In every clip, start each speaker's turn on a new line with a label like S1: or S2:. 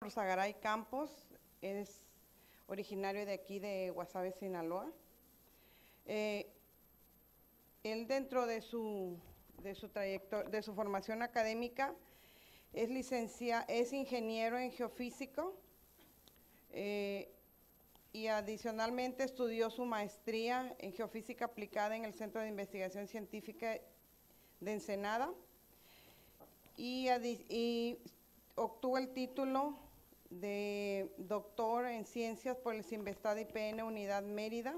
S1: Norzagaray Campos, es originario de aquí de Guasave, Sinaloa. Él dentro de su trayectoria, de su formación académica, es ingeniero en geofísico y adicionalmente estudió su maestría en geofísica aplicada en el Centro de Investigación Científica de Ensenada y obtuvo el título de doctor en ciencias por el Sinvestad IPN Unidad Mérida.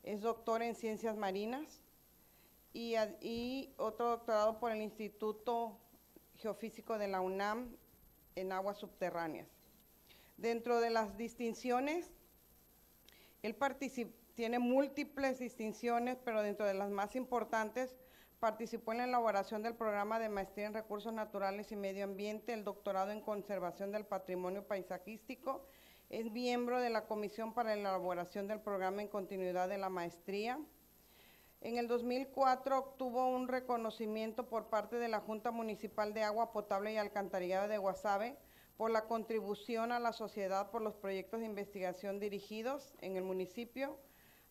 S1: Es doctor en ciencias marinas y otro doctorado por el Instituto Geofísico de la UNAM en aguas subterráneas. Dentro de las distinciones, él tiene múltiples distinciones, pero dentro de las más importantes, participó en la elaboración del programa de maestría en recursos naturales y medio ambiente, el doctorado en conservación del patrimonio paisajístico, es miembro de la comisión para la elaboración del programa en continuidad de la maestría. En el 2004 obtuvo un reconocimiento por parte de la Junta Municipal de Agua Potable y Alcantarillado de Guasave por la contribución a la sociedad por los proyectos de investigación dirigidos en el municipio.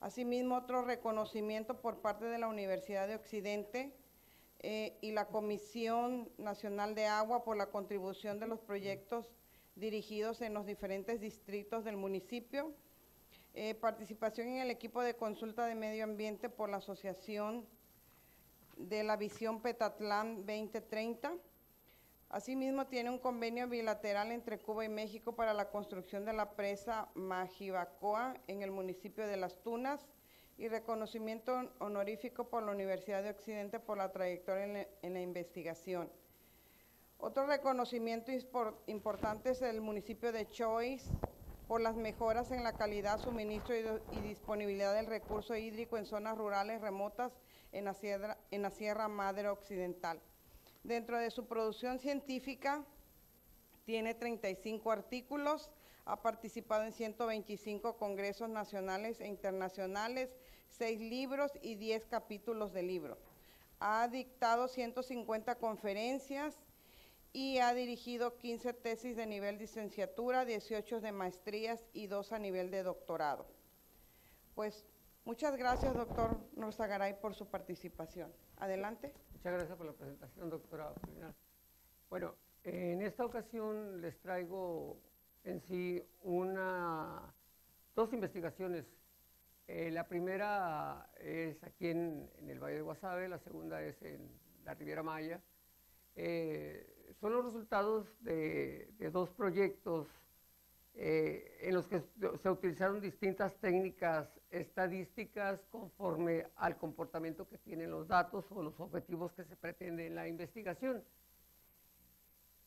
S1: Asimismo, otro reconocimiento por parte de la Universidad de Occidente y la Comisión Nacional de Agua por la contribución de los proyectos dirigidos en los diferentes distritos del municipio. Participación en el equipo de consulta de medio ambiente por la Asociación de la Visión Petatlán 2030. Asimismo, tiene un convenio bilateral entre Cuba y México para la construcción de la presa Majibacoa en el municipio de Las Tunas y reconocimiento honorífico por la Universidad de Occidente por la trayectoria en la investigación. Otro reconocimiento importante es el municipio de Choix por las mejoras en la calidad, suministro y disponibilidad del recurso hídrico en zonas rurales remotas en la Sierra Madre Occidental. Dentro de su producción científica, tiene 35 artículos, ha participado en 125 congresos nacionales e internacionales, 6 libros y 10 capítulos de libro. Ha dictado 150 conferencias y ha dirigido 15 tesis de nivel licenciatura, 18 de maestrías y 2 a nivel de doctorado. Pues muchas gracias, doctor Norzagaray, por su participación. Adelante.
S2: Muchas gracias por la presentación, doctora. Bueno, en esta ocasión les traigo en sí dos investigaciones. La primera es aquí en el Valle de Guasave, la segunda es en la Riviera Maya. Son los resultados de dos proyectos en los que se utilizaron distintas técnicas estadísticas conforme al comportamiento que tienen los datos o los objetivos que se pretenden en la investigación.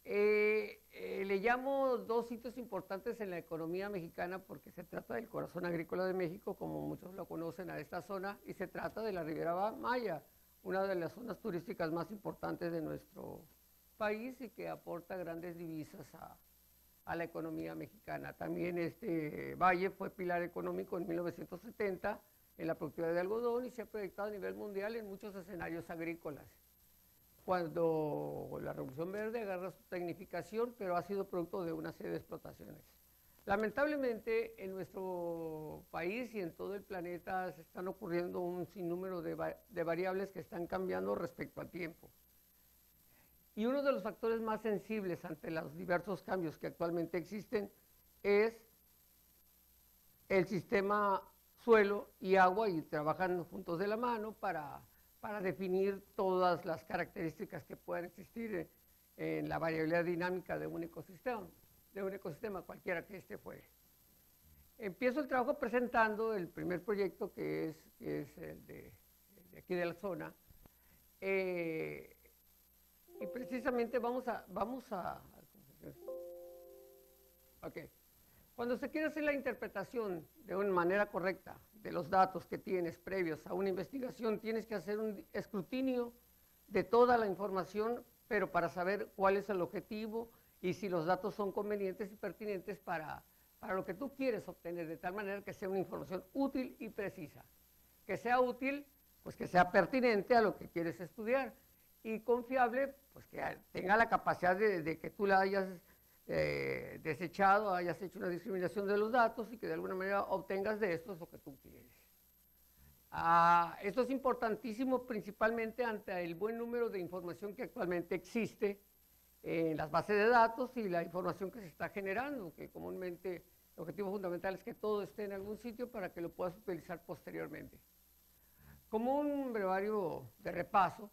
S2: Le llamo dos hitos importantes en la economía mexicana porque se trata del corazón agrícola de México, como muchos lo conocen a esta zona, y se trata de la Riviera Maya, una de las zonas turísticas más importantes de nuestro país y que aporta grandes divisas a la economía mexicana. También este valle fue pilar económico en 1970 en la productividad de algodón y se ha proyectado a nivel mundial en muchos escenarios agrícolas. Cuando la Revolución Verde agarra su tecnificación, pero ha sido producto de una serie de explotaciones. Lamentablemente, en nuestro país y en todo el planeta se están ocurriendo un sinnúmero de variables que están cambiando respecto al tiempo. Y uno de los factores más sensibles ante los diversos cambios que actualmente existen es el sistema suelo y agua, y trabajan juntos de la mano para definir todas las características que puedan existir en la variabilidad dinámica de un ecosistema cualquiera que este fuere. Empiezo el trabajo presentando el primer proyecto que es el de aquí de la zona. Y precisamente vamos a ok. Cuando se quiere hacer la interpretación de una manera correcta de los datos que tienes previos a una investigación, tienes que hacer un escrutinio de toda la información, pero para saber cuál es el objetivo y si los datos son convenientes y pertinentes para lo que tú quieres obtener, de tal manera que sea una información útil y precisa. Que sea útil, pues que sea pertinente a lo que quieres estudiar, y confiable, pues que tenga la capacidad de que tú la hayas desechado, hayas hecho una discriminación de los datos y que de alguna manera obtengas de esto lo que tú quieres. Esto es importantísimo principalmente ante el buen número de información que actualmente existe en las bases de datos y la información que se está generando, que comúnmente el objetivo fundamental es que todo esté en algún sitio para que lo puedas utilizar posteriormente. Como un brevario de repaso,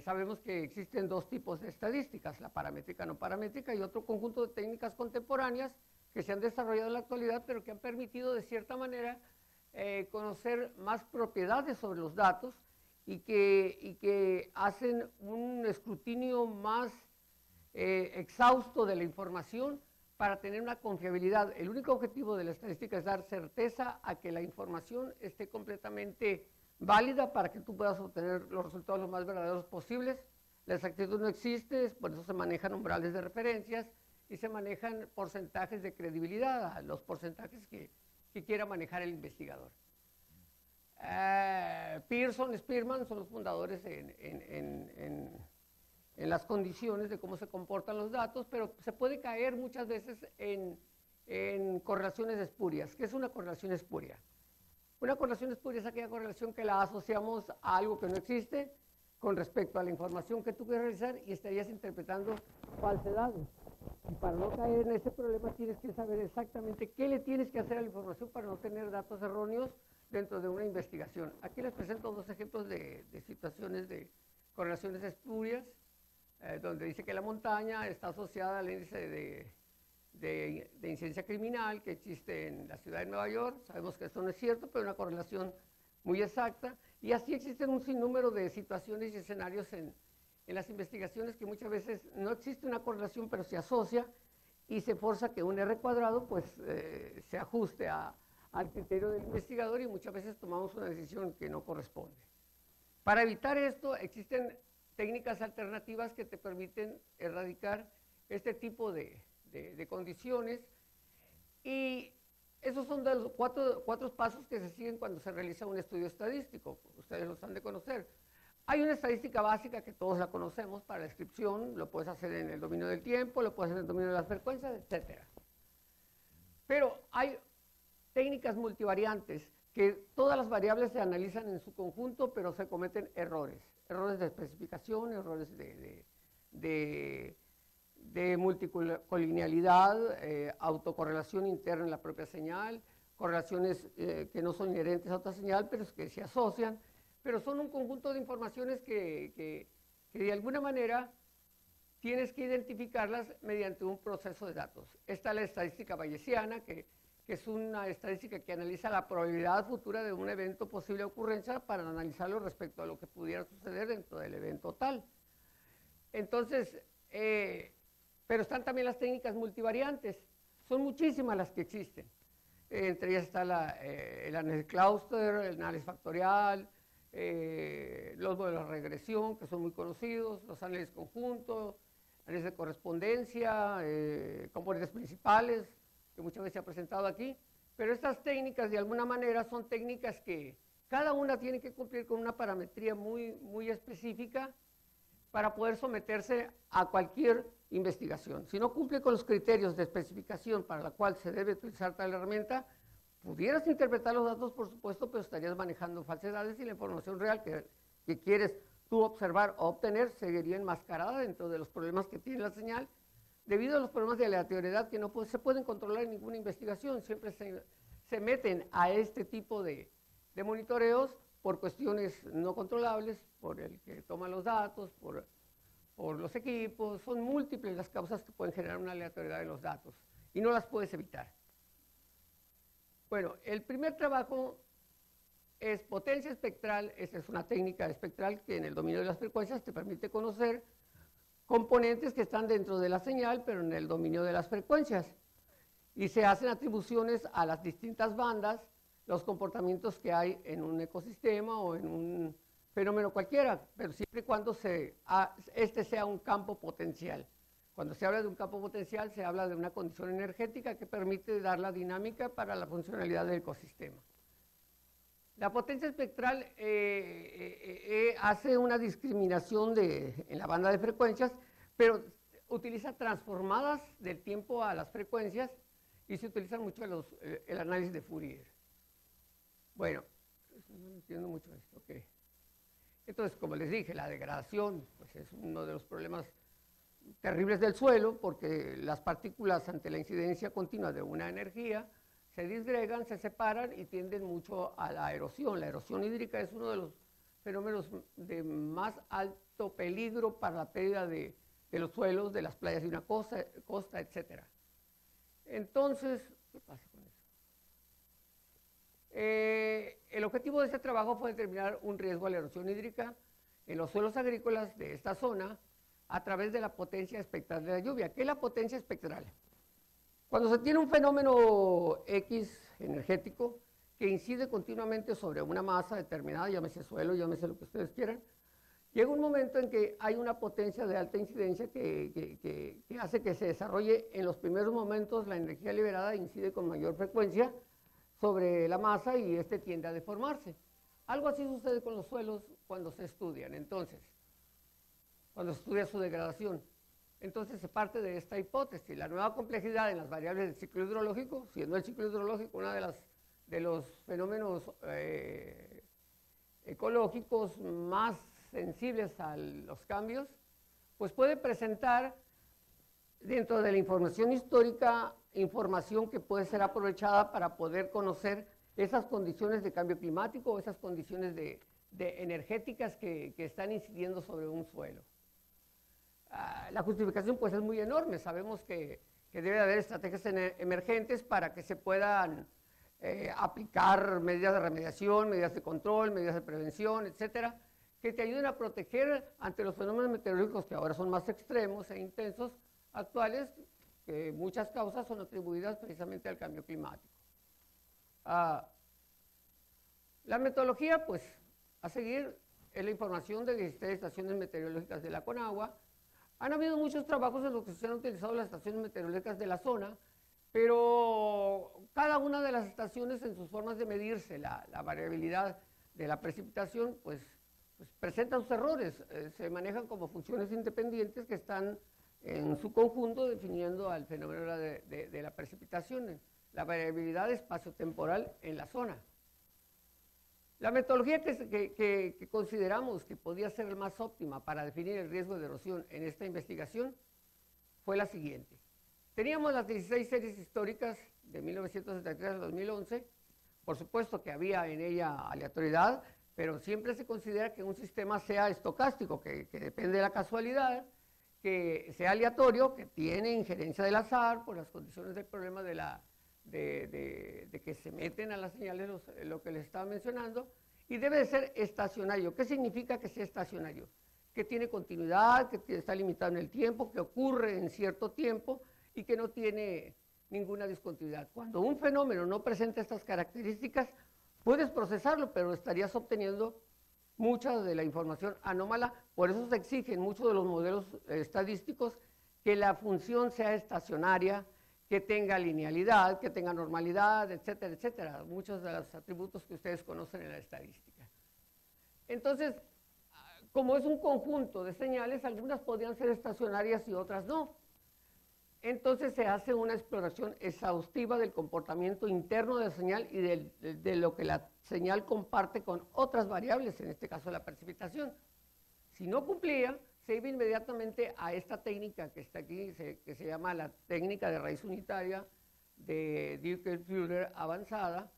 S2: sabemos que existen dos tipos de estadísticas, la paramétrica no paramétrica y otro conjunto de técnicas contemporáneas que se han desarrollado en la actualidad, pero que han permitido de cierta manera conocer más propiedades sobre los datos y que hacen un escrutinio más exhausto de la información para tener una confiabilidad. El único objetivo de la estadística es dar certeza a que la información esté completamente válida para que tú puedas obtener los resultados lo más verdaderos posibles. La exactitud no existe, por eso se manejan umbrales de referencias y se manejan porcentajes de credibilidad, los porcentajes que quiera manejar el investigador. Pearson, Spearman son los fundadores en las condiciones de cómo se comportan los datos, pero se puede caer muchas veces en correlaciones espurias. ¿Qué es una correlación espuria? Una correlación espuria es aquella correlación que la asociamos a algo que no existe con respecto a la información que tú quieres realizar y estarías interpretando falsedades. Y para no caer en ese problema tienes que saber exactamente qué le tienes que hacer a la información para no tener datos erróneos dentro de una investigación. Aquí les presento dos ejemplos de situaciones de correlaciones espurias, donde dice que la montaña está asociada al índice de incidencia criminal que existe en la ciudad de Nueva York. Sabemos que esto no es cierto, pero una correlación muy exacta. Y así existen un sinnúmero de situaciones y escenarios en las investigaciones que muchas veces no existe una correlación, pero se asocia y se forza que un R cuadrado pues, se ajuste al criterio del investigador y muchas veces tomamos una decisión que no corresponde. Para evitar esto existen técnicas alternativas que te permiten erradicar este tipo de condiciones y esos son de los cuatro pasos que se siguen cuando se realiza un estudio estadístico. Ustedes los han de conocer. Hay una estadística básica que todos la conocemos para la descripción, lo puedes hacer en el dominio del tiempo, lo puedes hacer en el dominio de las frecuencias, etc. Pero hay técnicas multivariantes que todas las variables se analizan en su conjunto, pero se cometen errores. Errores de especificación, errores de multicolinealidad, autocorrelación interna en la propia señal, correlaciones que no son inherentes a otra señal, pero que se asocian, pero son un conjunto de informaciones que de alguna manera tienes que identificarlas mediante un proceso de datos. Esta es la estadística bayesiana, que es una estadística que analiza la probabilidad futura de un evento posible ocurrencia para analizarlo respecto a lo que pudiera suceder dentro del evento tal. Entonces, pero están también las técnicas multivariantes, son muchísimas las que existen. Entre ellas está el análisis cluster, el análisis factorial, los modelos de regresión, que son muy conocidos, los análisis conjuntos, análisis de correspondencia, componentes principales, que muchas veces se ha presentado aquí. Pero estas técnicas, de alguna manera, son técnicas que cada una tiene que cumplir con una parametría muy específica para poder someterse a cualquier investigación. Si no cumple con los criterios de especificación para la cual se debe utilizar tal herramienta, pudieras interpretar los datos, por supuesto, pero estarías manejando falsedades y la información real que quieres tú observar o obtener seguiría enmascarada dentro de los problemas que tiene la señal, debido a los problemas de aleatoriedad que no se pueden controlar en ninguna investigación. Siempre se meten a este tipo de monitoreos por cuestiones no controlables, por el que toma los datos, por los equipos. Son múltiples las causas que pueden generar una aleatoriedad en los datos y no las puedes evitar. Bueno, el primer trabajo es potencia espectral. Esta es una técnica espectral que en el dominio de las frecuencias te permite conocer componentes que están dentro de la señal, pero en el dominio de las frecuencias. Y se hacen atribuciones a las distintas bandas, los comportamientos que hay en un ecosistema o en un fenómeno cualquiera, pero siempre y cuando este sea un campo potencial. Cuando se habla de un campo potencial, se habla de una condición energética que permite dar la dinámica para la funcionalidad del ecosistema. La potencia espectral hace una discriminación en la banda de frecuencias, pero utiliza transformadas del tiempo a las frecuencias y se utiliza mucho el análisis de Fourier. Bueno, no entiendo mucho esto, ok. Entonces, como les dije, la degradación pues, es uno de los problemas terribles del suelo, porque las partículas ante la incidencia continua de una energía se disgregan, se separan y tienden mucho a la erosión. La erosión hídrica es uno de los fenómenos de más alto peligro para la pérdida de los suelos, de las playas de una costa, etc. Entonces, ¿qué pasa con eso? El objetivo de este trabajo fue determinar un riesgo a la erosión hídrica en los suelos agrícolas de esta zona a través de la potencia espectral de la lluvia. ¿Qué es la potencia espectral? Cuando se tiene un fenómeno X energético que incide continuamente sobre una masa determinada, llámese suelo, llámese lo que ustedes quieran, llega un momento en que hay una potencia de alta incidencia que hace que se desarrolle en los primeros momentos la energía liberada incide con mayor frecuencia sobre la masa y este tiende a deformarse. Algo así sucede con los suelos cuando se estudian. Entonces, cuando se estudia su degradación. Entonces se parte de esta hipótesis. La nueva complejidad en las variables del ciclo hidrológico, siendo el ciclo hidrológico uno de los fenómenos ecológicos más sensibles a los cambios, pues puede presentar dentro de la información histórica información que puede ser aprovechada para poder conocer esas condiciones de cambio climático o esas condiciones de energéticas que están incidiendo sobre un suelo. La justificación pues es muy enorme. Sabemos que debe haber estrategias emergentes para que se puedan aplicar medidas de remediación, medidas de control, medidas de prevención, etcétera, que te ayuden a proteger ante los fenómenos meteorológicos que ahora son más extremos e intensos, actuales, que muchas causas son atribuidas precisamente al cambio climático. La metodología, pues, a seguir es la información de 16 estaciones meteorológicas de la Conagua. Han habido muchos trabajos en los que se han utilizado las estaciones meteorológicas de la zona, pero cada una de las estaciones en sus formas de medirse la variabilidad de la precipitación, pues presentan sus errores. Se manejan como funciones independientes que están en su conjunto definiendo al fenómeno de la precipitación, la variabilidad espaciotemporal en la zona. La metodología que consideramos que podía ser la más óptima para definir el riesgo de erosión en esta investigación fue la siguiente. Teníamos las 16 series históricas de 1973 a 2011, por supuesto que había en ella aleatoriedad, pero siempre se considera que un sistema sea estocástico, que depende de la casualidad, que sea aleatorio, que tiene injerencia del azar por las condiciones del problema de que se meten a las señales lo que les estaba mencionando, y debe de ser estacionario. ¿Qué significa que sea estacionario? Que tiene continuidad, que está limitado en el tiempo, que ocurre en cierto tiempo y que no tiene ninguna discontinuidad. Cuando un fenómeno no presenta estas características, puedes procesarlo, pero estarías obteniendo mucha de la información anómala. Por eso se exigen muchos de los modelos estadísticos que la función sea estacionaria, que tenga linealidad, que tenga normalidad, etcétera, etcétera. Muchos de los atributos que ustedes conocen en la estadística. Entonces, como es un conjunto de señales, algunas podrían ser estacionarias y otras no. Entonces se hace una exploración exhaustiva del comportamiento interno de la señal y de lo que la señal comparte con otras variables, en este caso la precipitación. Si no cumplía, se iba inmediatamente a esta técnica que está aquí, que se llama la técnica de raíz unitaria de Dirkes-Müller avanzada,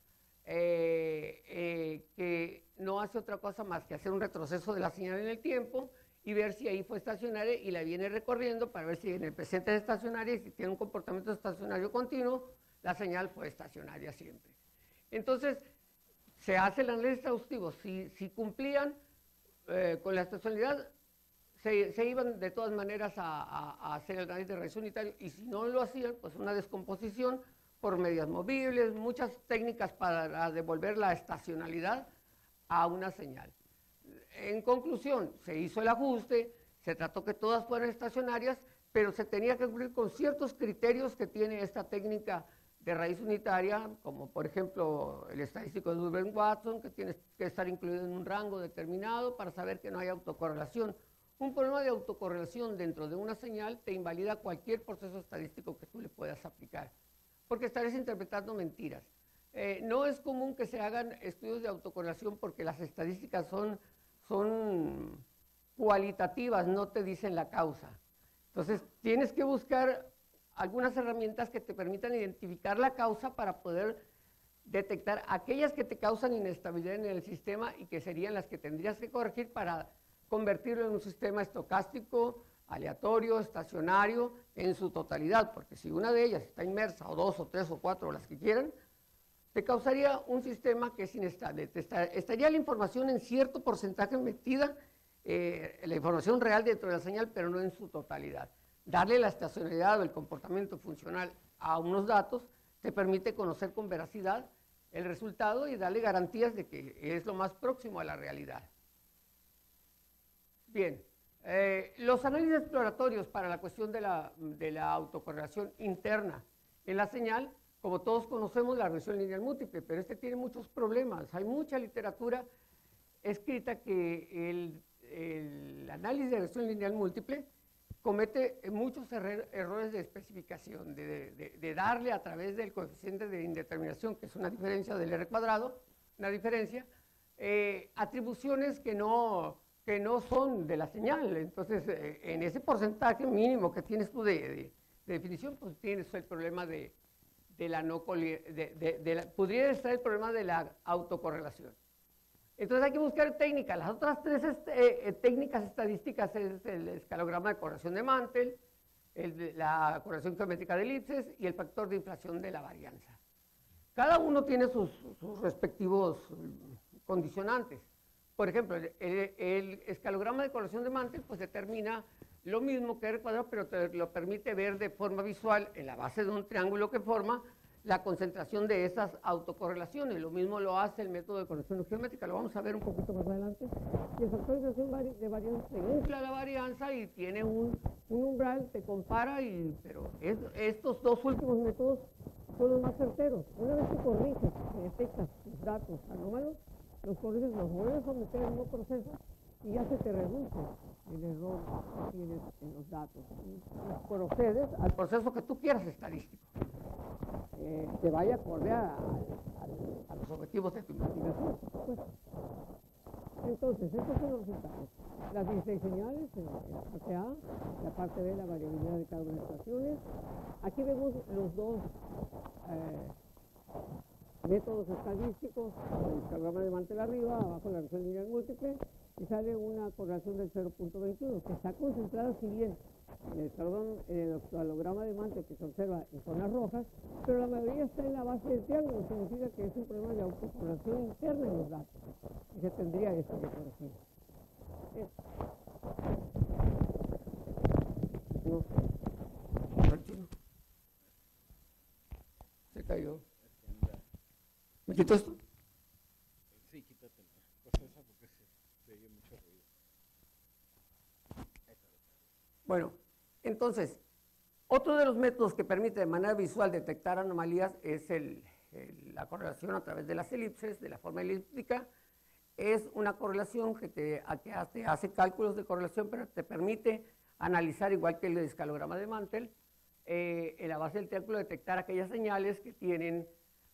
S2: que no hace otra cosa más que hacer un retroceso de la señal en el tiempo y ver si ahí fue estacionaria y la viene recorriendo para ver si en el presente es estacionaria y si tiene un comportamiento estacionario continuo, la señal fue estacionaria siempre. Entonces, se hace el análisis exhaustivo. Si cumplían con la estacionalidad, se iban de todas maneras a hacer el análisis de raíz unitario, y si no lo hacían, pues una descomposición por medias movibles, muchas técnicas para devolver la estacionalidad a una señal. En conclusión, se hizo el ajuste, se trató que todas fueran estacionarias, pero se tenía que cumplir con ciertos criterios que tiene esta técnica de raíz unitaria, como por ejemplo el estadístico de Durbin-Watson, que tiene que estar incluido en un rango determinado para saber que no hay autocorrelación. Un problema de autocorrelación dentro de una señal te invalida cualquier proceso estadístico que tú le puedas aplicar, porque estarías interpretando mentiras. No es común que se hagan estudios de autocorrelación porque las estadísticas son cualitativas, no te dicen la causa. Entonces, tienes que buscar algunas herramientas que te permitan identificar la causa para poder detectar aquellas que te causan inestabilidad en el sistema y que serían las que tendrías que corregir para convertirlo en un sistema estocástico, aleatorio, estacionario, en su totalidad, porque si una de ellas está inmersa, o dos, o tres, o cuatro, o las que quieran, te causaría un sistema que es inestable. Estaría la información en cierto porcentaje metida, la información real dentro de la señal, pero no en su totalidad. Darle la estacionalidad o el comportamiento funcional a unos datos te permite conocer con veracidad el resultado y darle garantías de que es lo más próximo a la realidad. Bien, los análisis exploratorios para la cuestión de la autocorrelación interna en la señal, como todos conocemos la regresión lineal múltiple, pero este tiene muchos problemas. Hay mucha literatura escrita que el análisis de regresión lineal múltiple comete muchos errores de especificación, de darle a través del coeficiente de indeterminación, que es una diferencia del R cuadrado, una diferencia, atribuciones que no son de la señal. Entonces, en ese porcentaje mínimo que tienes tú de definición, pues tienes el problema podría estar el problema de la autocorrelación. Entonces hay que buscar técnicas. Las otras tres técnicas estadísticas es el escalograma de correlación de Mantel, la correlación geométrica de elipses y el factor de inflación de la varianza. Cada uno tiene sus respectivos condicionantes. Por ejemplo, el escalograma de correlación de Mantel pues determina lo mismo que R cuadrado, pero te lo permite ver de forma visual en la base de un triángulo que forma la concentración de esas autocorrelaciones. Lo mismo lo hace el método de correlación geométrica, lo vamos a ver un poquito más adelante. Y el factor de inflación de varianza te infla la varianza y tiene un umbral, te compara, pero estos dos últimos métodos son los más certeros. Una vez que corriges, que detectas tus datos anómalos, los corriges, los vuelves a someter en un proceso y ya se te reduce el error que tienes en los datos. Y procedes al proceso que tú quieras estadístico, que vaya acorde a los objetivos de tu investigación. Pues, entonces, estos son los resultados. Las 16 señales, la parte A, la parte B, la variabilidad de cada una de las estaciones. Aquí vemos los dos métodos estadísticos, el escalograma de Mantel arriba, abajo la regresión lineal múltiple, y sale una correlación del 0.21, que está concentrada, si bien en el escalograma de Mantel, que se observa en zonas rojas, pero la mayoría está en la base del triángulo. Significa que es un problema de autocorrelación interna en los datos, y se tendría esto que corregir. Se cayó. ¿Me quito esto?
S3: Sí, quítatelo. Pues esa porque se oye mucho ruido.
S2: Bueno, entonces, otro de los métodos que permite de manera visual detectar anomalías es la correlación a través de las elipses, de la forma elíptica. Es una correlación que te hace cálculos de correlación, pero te permite analizar, igual que el escalograma de Mantel, en la base del triángulo detectar aquellas señales que tienen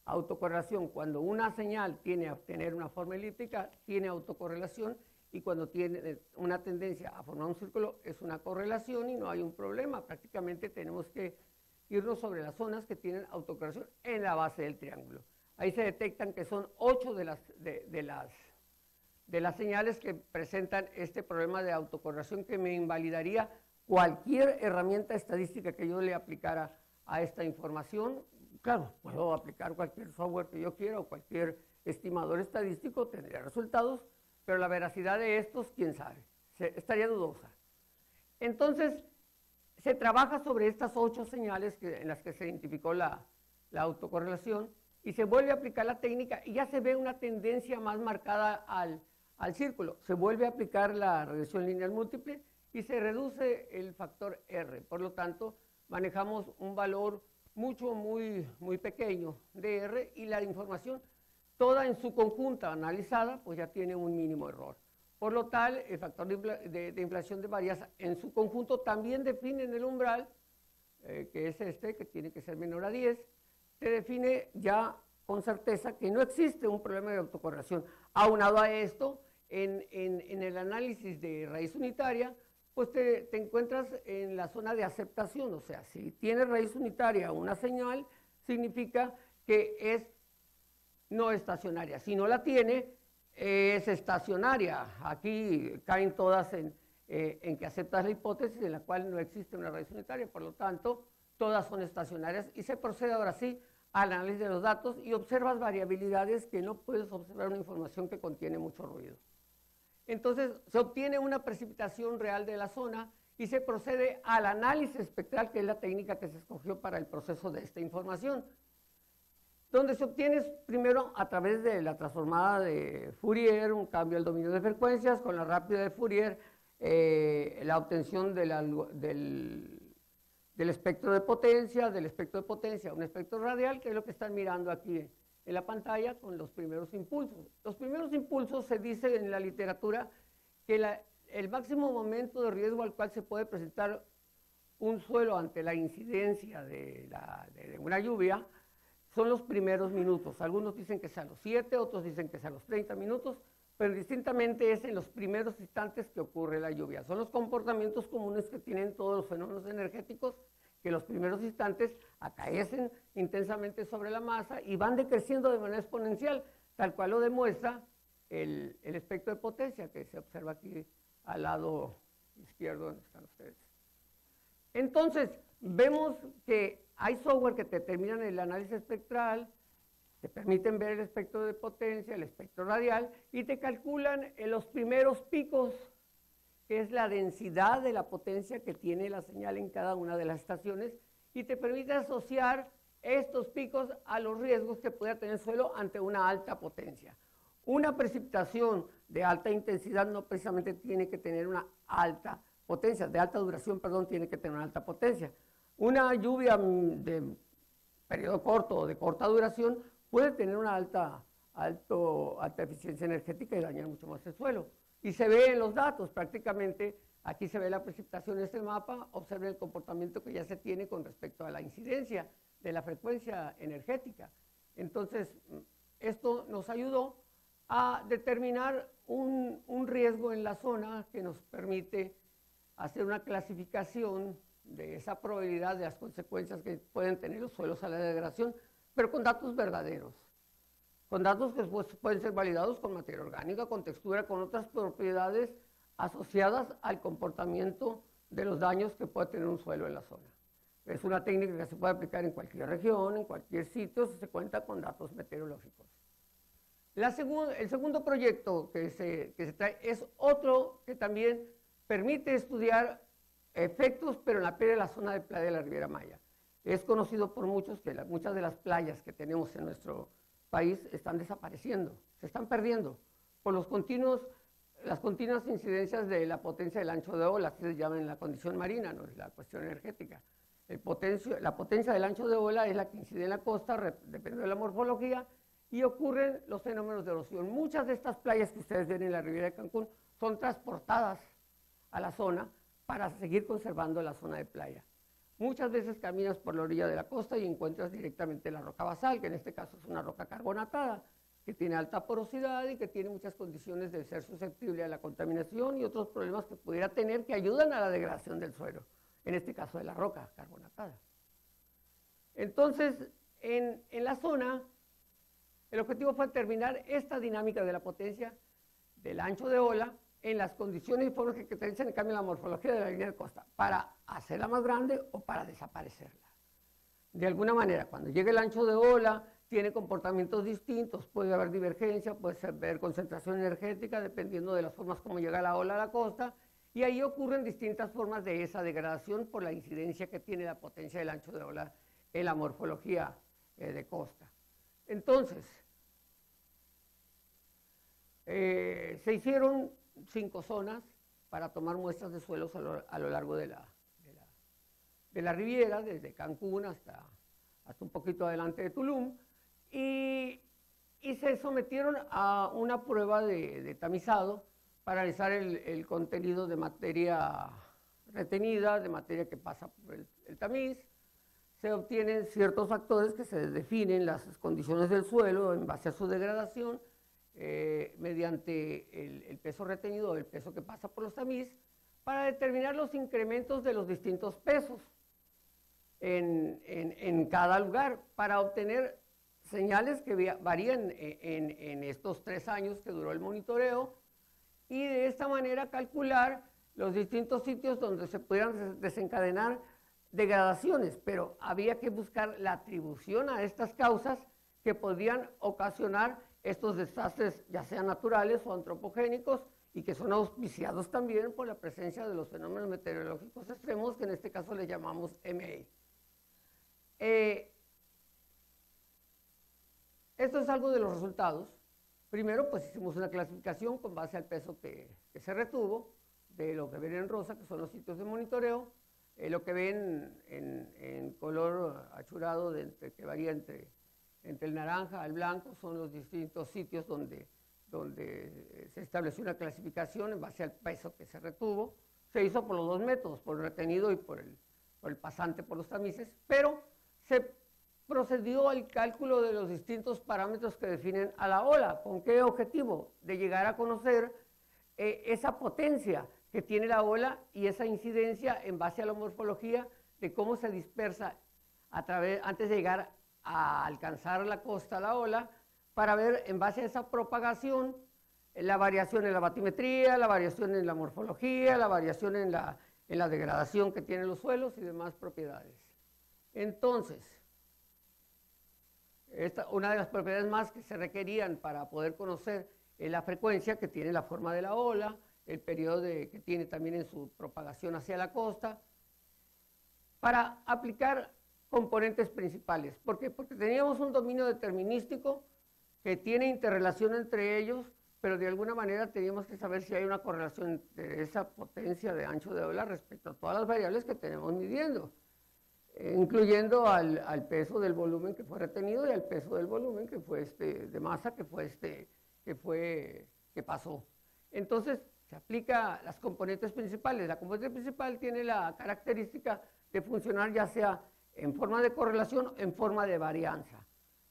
S2: autocorrelación. Cuando una señal tiene a obtener una forma elíptica, tiene autocorrelación, y cuando tiene una tendencia a formar un círculo, es una correlación y no hay un problema. Prácticamente tenemos que irnos sobre las zonas que tienen autocorrelación en la base del triángulo. Ahí se detectan que son 8 de las señales que presentan este problema de autocorrelación, que me invalidaría cualquier herramienta estadística que yo le aplicara a esta información. Claro, puedo aplicar cualquier software que yo quiera o cualquier estimador estadístico, tendría resultados, pero la veracidad de estos, quién sabe, estaría dudosa. Entonces, se trabaja sobre estas 8 señales en las que se identificó la autocorrelación, y se vuelve a aplicar la técnica y ya se ve una tendencia más marcada al círculo. Se vuelve a aplicar la regresión lineal múltiple y se reduce el factor R. Por lo tanto, manejamos un valor muy pequeño de R, y la información toda en su conjunta analizada pues ya tiene un mínimo error. Por lo tal, el factor de inflación de varias en su conjunto también definen el umbral, que es este, que tiene que ser menor a 10, te define ya con certeza que no existe un problema de autocorrelación. Aunado a esto, en el análisis de raíz unitaria, pues te encuentras en la zona de aceptación, o sea, si tiene raíz unitaria una señal, significa que es no estacionaria. Si no la tiene, es estacionaria. Aquí caen todas en que aceptas la hipótesis en la cual no existe una raíz unitaria, por lo tanto, todas son estacionarias y se procede ahora sí al análisis de los datos y observas variabilidades que no puedes observar una información que contiene mucho ruido. Entonces, se obtiene una precipitación real de la zona y se procede al análisis espectral, que es la técnica que se escogió para el proceso de esta información, donde se obtiene primero a través de la transformada de Fourier, un cambio del dominio de frecuencias, con la rápida de Fourier, la obtención del espectro de potencia, a un espectro radial, que es lo que están mirando aquí en la pantalla con los primeros impulsos. Los primeros impulsos se dice en la literatura que el máximo momento de riesgo al cual se puede presentar un suelo ante la incidencia de una lluvia son los primeros minutos. Algunos dicen que es a los 7, otros dicen que es a los 30 minutos, pero distintamente es en los primeros instantes que ocurre la lluvia. Son los comportamientos comunes que tienen todos los fenómenos energéticos, que los primeros instantes acaecen intensamente sobre la masa y van decreciendo de manera exponencial, tal cual lo demuestra el espectro de potencia que se observa aquí al lado izquierdo donde están ustedes. Entonces, vemos que hay software que te determinan el análisis espectral, te permiten ver el espectro de potencia, el espectro radial, y te calculan en los primeros picos, que es la densidad de la potencia que tiene la señal en cada una de las estaciones, y te permite asociar estos picos a los riesgos que pueda tener el suelo ante una alta potencia. Una precipitación de alta intensidad no precisamente tiene que tener una alta potencia, de alta duración, perdón, tiene que tener una alta potencia. Una lluvia de periodo corto o de corta duración puede tener una alta eficiencia energética y dañar mucho más el suelo. Y se ve en los datos, prácticamente aquí se ve la precipitación en este mapa, observen el comportamiento que ya se tiene con respecto a la incidencia de la frecuencia energética. Entonces, esto nos ayudó a determinar un riesgo en la zona que nos permite hacer una clasificación de esa probabilidad de las consecuencias que pueden tener los suelos a la degradación, pero con datos verdaderos, con datos que después pueden ser validados con materia orgánica, con textura, con otras propiedades asociadas al comportamiento de los daños que puede tener un suelo en la zona. Es una técnica que se puede aplicar en cualquier región, en cualquier sitio, si se cuenta con datos meteorológicos. El segundo proyecto que se trae es otro que también permite estudiar efectos, pero en la piel de la zona de playa de la Riviera Maya. Es conocido por muchos que muchas de las playas que tenemos en nuestro país están desapareciendo, se están perdiendo por las continuas incidencias de la potencia del ancho de ola, así se llama en la condición marina, no es la cuestión energética. La potencia del ancho de ola es la que incide en la costa, dependiendo de la morfología, y ocurren los fenómenos de erosión. Muchas de estas playas que ustedes ven en la Riviera de Cancún son transportadas a la zona para seguir conservando la zona de playa. Muchas veces caminas por la orilla de la costa y encuentras directamente la roca basal, que en este caso es una roca carbonatada, que tiene alta porosidad y que tiene muchas condiciones de ser susceptible a la contaminación y otros problemas que pudiera tener que ayudan a la degradación del suelo, en este caso de la roca carbonatada. Entonces, en la zona, el objetivo fue determinar esta dinámica de la potencia del ancho de ola en las condiciones y formas que caracterizan el cambio en la morfología de la línea de costa, para hacerla más grande o para desaparecerla. De alguna manera, cuando llegue el ancho de ola, tiene comportamientos distintos, puede haber divergencia, puede haber concentración energética, dependiendo de las formas como llega la ola a la costa, y ahí ocurren distintas formas de esa degradación por la incidencia que tiene la potencia del ancho de ola en la morfología de costa. Entonces, se hicieron 5 zonas para tomar muestras de suelos a lo largo de la Riviera, desde Cancún hasta un poquito adelante de Tulum, y se sometieron a una prueba de tamizado para analizar el contenido de materia retenida, de materia que pasa por el tamiz. Se obtienen ciertos factores que se definen las condiciones del suelo en base a su degradación mediante el peso retenido o el peso que pasa por los tamiz para determinar los incrementos de los distintos pesos en cada lugar para obtener señales que varían en estos 3 años que duró el monitoreo y de esta manera calcular los distintos sitios donde se pudieran desencadenar degradaciones, pero había que buscar la atribución a estas causas que podían ocasionar estos desastres, ya sean naturales o antropogénicos, y que son auspiciados también por la presencia de los fenómenos meteorológicos extremos, que en este caso le llamamos MA. Esto es algo de los resultados. Primero, pues hicimos una clasificación con base al peso que se retuvo, de lo que ven en rosa, que son los sitios de monitoreo, lo que ven en color achurado, que varía entre el naranja al blanco, son los distintos sitios donde se estableció una clasificación en base al peso que se retuvo. Se hizo por los 2 métodos, por el retenido y por el pasante por los tamices, pero se procedió al cálculo de los distintos parámetros que definen a la ola. ¿Con qué objetivo? De llegar a conocer esa potencia que tiene la ola y esa incidencia en base a la morfología de cómo se dispersa antes de llegar a alcanzar la costa la ola, para ver en base a esa propagación la variación en la batimetría, la variación en la morfología, la variación en la degradación que tienen los suelos y demás propiedades. Entonces, una de las propiedades más que se requerían para poder conocer es la frecuencia que tiene la forma de la ola, el periodo que tiene también en su propagación hacia la costa, para aplicar componentes principales. ¿Por qué? Porque teníamos un dominio determinístico que tiene interrelación entre ellos, pero de alguna manera teníamos que saber si hay una correlación entre esa potencia de ancho de ola respecto a todas las variables que tenemos midiendo, incluyendo al peso del volumen que fue retenido y al peso del volumen que fue de masa que pasó. Entonces, se aplica las componentes principales. La componente principal tiene la característica de funcionar ya sea en forma de correlación o en forma de varianza.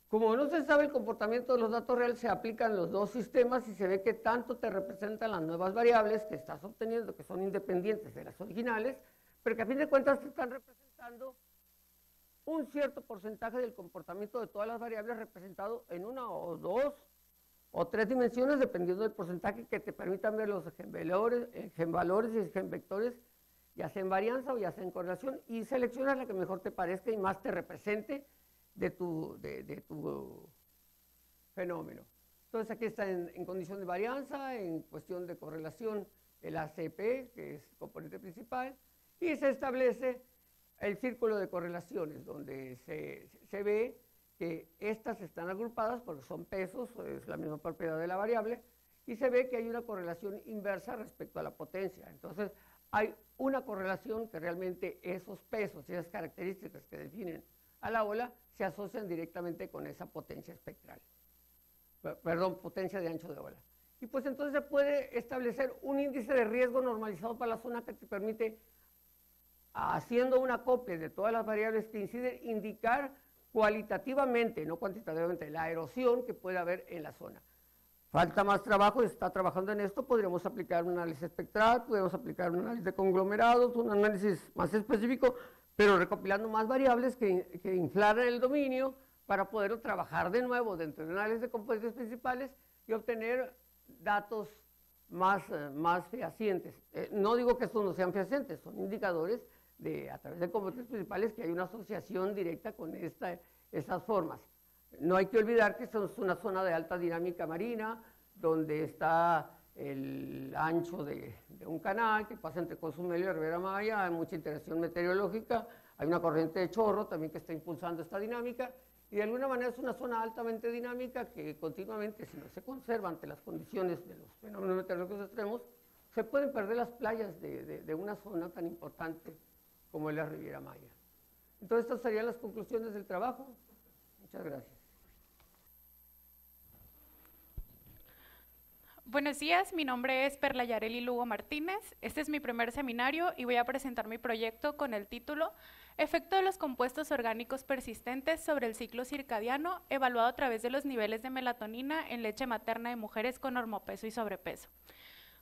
S2: Como no se sabe el comportamiento de los datos reales, se aplican los 2 sistemas y se ve que tanto te representan las nuevas variables que estás obteniendo, que son independientes de las originales, pero que a fin de cuentas te están representando un cierto porcentaje del comportamiento de todas las variables representado en 1 o 2 o 3 dimensiones, dependiendo del porcentaje que te permitan ver los eigenvalores y eigenvectores, ya sea en varianza o ya sea en correlación, y seleccionas la que mejor te parezca y más te represente de tu fenómeno. Entonces aquí está en condición de varianza, en cuestión de correlación el ACP, que es el componente principal, y se establece el círculo de correlaciones, donde se ve que estas están agrupadas porque son pesos, es la misma propiedad de la variable, y se ve que hay una correlación inversa respecto a la potencia. Entonces hay una correlación que realmente esos pesos y esas características que definen a la ola se asocian directamente con esa potencia espectral, perdón, potencia de ancho de ola. Y pues entonces se puede establecer un índice de riesgo normalizado para la zona que te permite, haciendo una copia de todas las variables que inciden, indicar cualitativamente, no cuantitativamente, la erosión que puede haber en la zona. Falta más trabajo, se está trabajando en esto, podríamos aplicar un análisis espectral, podríamos aplicar un análisis de conglomerados, un análisis más específico, pero recopilando más variables que inflaran el dominio para poder trabajar de nuevo dentro del análisis de componentes principales y obtener datos más fehacientes. No digo que estos no sean fehacientes, son indicadores a través de componentes principales que hay una asociación directa con estas formas. No hay que olvidar que esto es una zona de alta dinámica marina, donde está el ancho de un canal que pasa entre Cozumel y la Riviera Maya, hay mucha interacción meteorológica, hay una corriente de chorro también que está impulsando esta dinámica, y de alguna manera es una zona altamente dinámica que continuamente, si no se conserva ante las condiciones de los fenómenos meteorológicos extremos, se pueden perder las playas de una zona tan importante como es la Riviera Maya. Entonces, estas serían las conclusiones del trabajo. Muchas gracias.
S4: Buenos días, mi nombre es Perla Yareli Lugo Martínez. Este es mi primer seminario y voy a presentar mi proyecto con el título Efecto de los compuestos orgánicos persistentes sobre el ciclo circadiano, evaluado a través de los niveles de melatonina en leche materna de mujeres con normopeso y sobrepeso.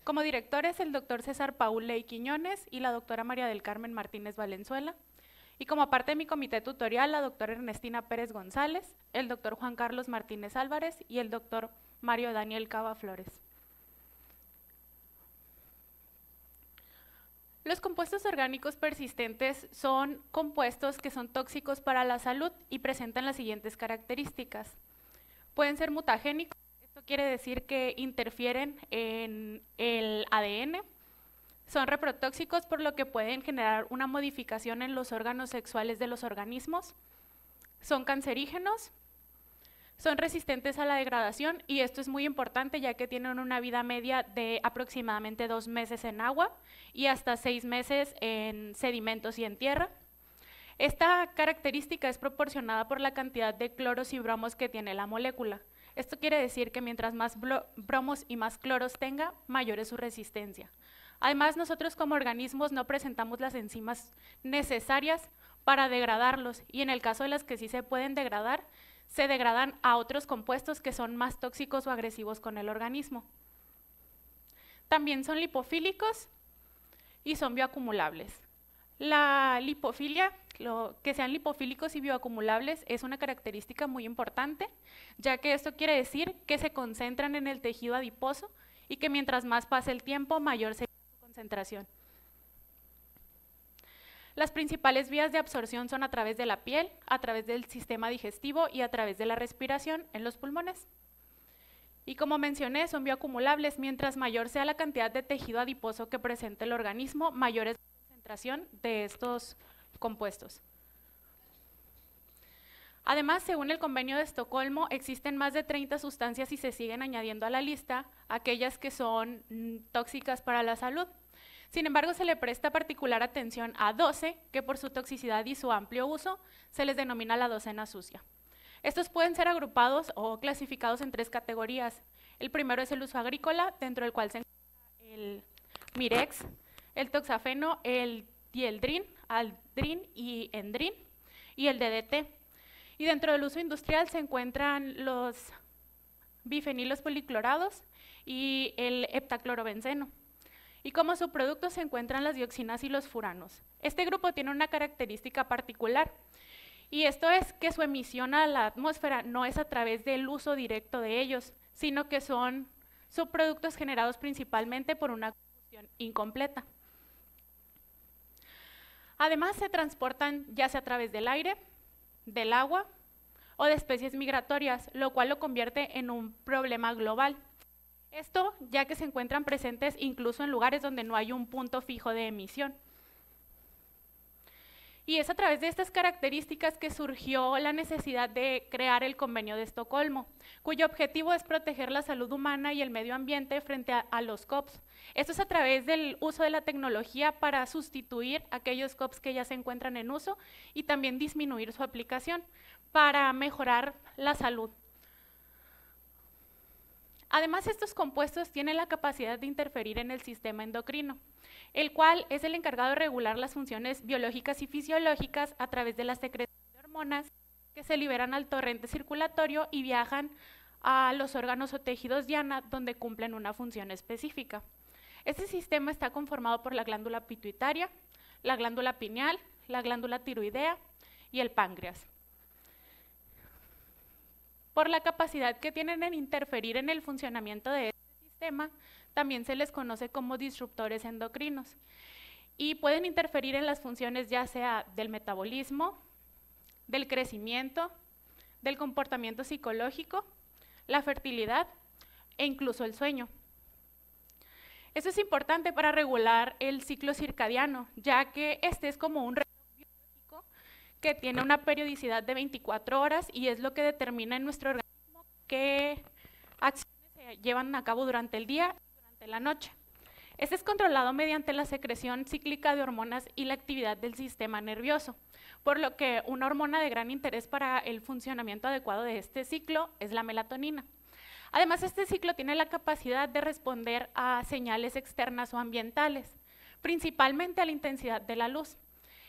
S4: Como directores, el doctor César Paul Ley Quiñones y la doctora María del Carmen Martínez Valenzuela. Y como parte de mi comité tutorial, la doctora Ernestina Pérez González, el doctor Juan Carlos Martínez Álvarez y el doctor Mario Daniel Cava Flores. Los compuestos orgánicos persistentes son compuestos que son tóxicos para la salud y presentan las siguientes características. Pueden ser mutagénicos, esto quiere decir que interfieren en el ADN. Son reprotóxicos, por lo que pueden generar una modificación en los órganos sexuales de los organismos. Son cancerígenos. Son resistentes a la degradación y esto es muy importante ya que tienen una vida media de aproximadamente 2 meses en agua y hasta 6 meses en sedimentos y en tierra. Esta característica es proporcionada por la cantidad de cloros y bromos que tiene la molécula. Esto quiere decir que mientras más bromos y más cloros tenga, mayor es su resistencia. Además, nosotros como organismos no presentamos las enzimas necesarias para degradarlos y en el caso de las que sí se pueden degradar, se degradan a otros compuestos que son más tóxicos o agresivos con el organismo. También son lipofílicos y son bioacumulables. La lipofilia, que sean lipofílicos y bioacumulables, es una característica muy importante, ya que esto quiere decir que se concentran en el tejido adiposo y que mientras más pase el tiempo, mayor será su concentración. Las principales vías de absorción son a través de la piel, a través del sistema digestivo y a través de la respiración en los pulmones. Y como mencioné, son bioacumulables. Mientras mayor sea la cantidad de tejido adiposo que presente el organismo, mayor es la concentración de estos compuestos. Además, según el Convenio de Estocolmo, existen más de 30 sustancias y se siguen añadiendo a la lista aquellas que son tóxicas para la salud. Sin embargo, se le presta particular atención a 12, que por su toxicidad y su amplio uso, se les denomina la docena sucia. Estos pueden ser agrupados o clasificados en 3 categorías. El primero es el uso agrícola, dentro del cual se encuentra el mirex, el toxafeno, el dieldrin, aldrin y endrin, y el DDT. Y dentro del uso industrial se encuentran los bifenilos policlorados y el heptaclorobenceno. Y como subproductos se encuentran las dioxinas y los furanos. Este grupo tiene una característica particular, y esto es que su emisión a la atmósfera no es a través del uso directo de ellos, sino que son subproductos generados principalmente por una combustión incompleta. Además, se transportan ya sea a través del aire, del agua o de especies migratorias, lo cual lo convierte en un problema global. Esto ya que se encuentran presentes incluso en lugares donde no hay un punto fijo de emisión. Y es a través de estas características que surgió la necesidad de crear el Convenio de Estocolmo, cuyo objetivo es proteger la salud humana y el medio ambiente frente a los COPs. Esto es a través del uso de la tecnología para sustituir aquellos COPs que ya se encuentran en uso y también disminuir su aplicación para mejorar la salud. Además, estos compuestos tienen la capacidad de interferir en el sistema endocrino, el cual es el encargado de regular las funciones biológicas y fisiológicas a través de la secreción de hormonas que se liberan al torrente circulatorio y viajan a los órganos o tejidos diana donde cumplen una función específica. Este sistema está conformado por la glándula pituitaria, la glándula pineal, la glándula tiroidea y el páncreas. Por la capacidad que tienen en interferir en el funcionamiento de este sistema, también se les conoce como disruptores endocrinos y pueden interferir en las funciones ya sea del metabolismo, del crecimiento, del comportamiento psicológico, la fertilidad e incluso el sueño. Eso es importante para regular el ciclo circadiano, ya que este es como un reloj biológico que tiene una periodicidad de 24 horas y es lo que determina en nuestro organismo qué acciones se llevan a cabo durante el día y durante la noche. Este es controlado mediante la secreción cíclica de hormonas y la actividad del sistema nervioso, por lo que una hormona de gran interés para el funcionamiento adecuado de este ciclo es la melatonina. Además, este ciclo tiene la capacidad de responder a señales externas o ambientales, principalmente a la intensidad de la luz.